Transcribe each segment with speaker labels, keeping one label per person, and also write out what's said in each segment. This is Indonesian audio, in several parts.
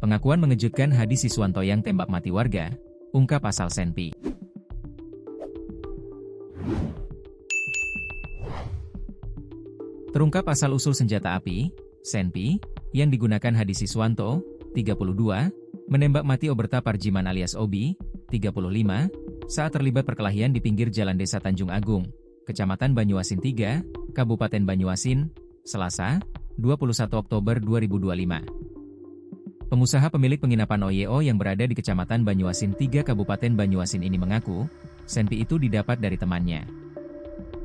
Speaker 1: Pengakuan mengejutkan Hadi Siswanto yang tembak mati warga, ungkap asal Senpi. Terungkap asal-usul senjata api, Senpi, yang digunakan Hadi Siswanto, 32, menembak mati Oberta Parjiman alias Obi, 35, saat terlibat perkelahian di pinggir Jalan Desa Tanjung Agung, Kecamatan Banyuasin 3, Kabupaten Banyuasin, Selasa, 21 Oktober 2025. Pengusaha pemilik penginapan OYO yang berada di Kecamatan Banyuasin 3 Kabupaten Banyuasin ini mengaku, Senpi itu didapat dari temannya.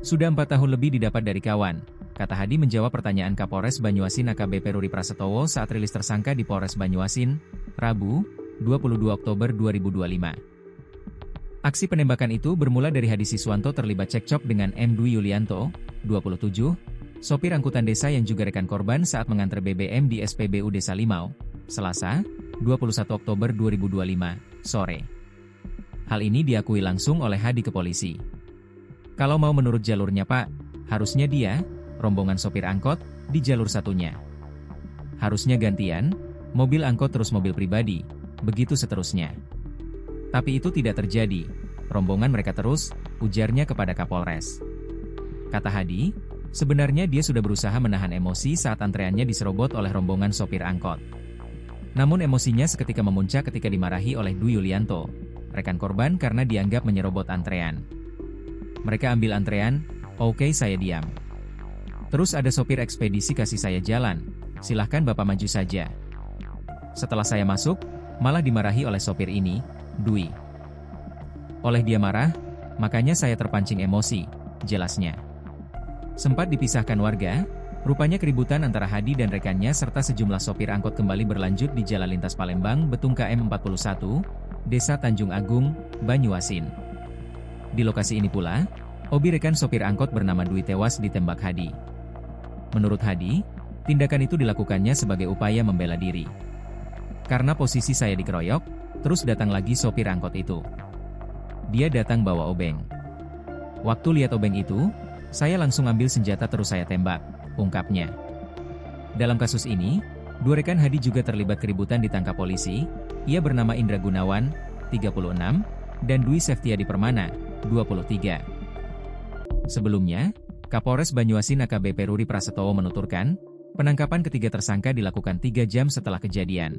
Speaker 1: Sudah 4 tahun lebih didapat dari kawan, kata Hadi menjawab pertanyaan Kapolres Banyuasin AKBP Ruri Prasetyowo saat rilis tersangka di Polres Banyuasin, Rabu, 22 Oktober 2025. Aksi penembakan itu bermula dari Hadi Siswanto terlibat cekcok dengan M. Dwi Yulianto, 27, sopir angkutan desa yang juga rekan korban saat mengantar BBM di SPBU Desa Limau, Selasa, 21 Oktober 2025, sore. Hal ini diakui langsung oleh Hadi ke polisi. Kalau mau menurut jalurnya Pak, harusnya dia, rombongan sopir angkot, di jalur satunya. Harusnya gantian, mobil angkot terus mobil pribadi, begitu seterusnya. Tapi itu tidak terjadi, rombongan mereka terus, ujarnya kepada Kapolres. Kata Hadi, sebenarnya dia sudah berusaha menahan emosi saat antreannya diserobot oleh rombongan sopir angkot. Namun emosinya seketika memuncak ketika dimarahi oleh Dwi Yulianto, rekan korban karena dianggap menyerobot antrean. Mereka ambil antrean, oke saya diam. Terus ada sopir ekspedisi kasih saya jalan, silahkan Bapak maju saja. Setelah saya masuk, malah dimarahi oleh sopir ini, Dwi. Oleh dia marah, makanya saya terpancing emosi, jelasnya. Sempat dipisahkan warga, rupanya keributan antara Hadi dan rekannya serta sejumlah sopir angkot kembali berlanjut di Jalan Lintas Palembang Betung KM 41, Desa Tanjung Agung, Banyuasin. Di lokasi ini pula, Obi rekan sopir angkot bernama Dwi tewas ditembak Hadi. Menurut Hadi, tindakan itu dilakukannya sebagai upaya membela diri. Karena posisi saya dikeroyok, terus datang lagi sopir angkot itu. Dia datang bawa obeng. Waktu lihat obeng itu, saya langsung ambil senjata terus saya tembak, ungkapnya. Dalam kasus ini, dua rekan Hadi juga terlibat keributan ditangkap polisi. Ia bernama Indra Gunawan, 36, dan Dwi Seftiadi Permana, 23. Sebelumnya, Kapolres Banyuasin AKBP Ruri Prasetyowo menuturkan, penangkapan ketiga tersangka dilakukan 3 jam setelah kejadian.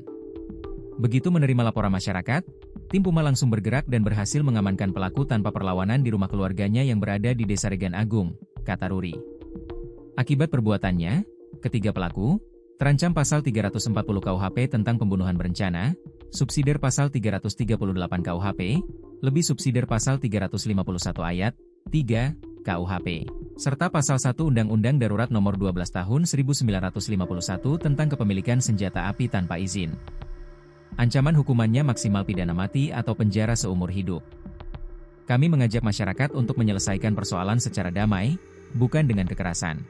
Speaker 1: Begitu menerima laporan masyarakat, tim Puma langsung bergerak dan berhasil mengamankan pelaku tanpa perlawanan di rumah keluarganya yang berada di Desa Regan Agung, kata Ruri. Akibat perbuatannya, ketiga pelaku terancam pasal 340 KUHP tentang pembunuhan berencana, subsidiar pasal 338 KUHP, lebih subsidiar pasal 351 ayat 3 KUHP, serta pasal 1 Undang-Undang Darurat Nomor 12 Tahun 1951 tentang kepemilikan senjata api tanpa izin. Ancaman hukumannya maksimal pidana mati atau penjara seumur hidup. Kami mengajak masyarakat untuk menyelesaikan persoalan secara damai, bukan dengan kekerasan.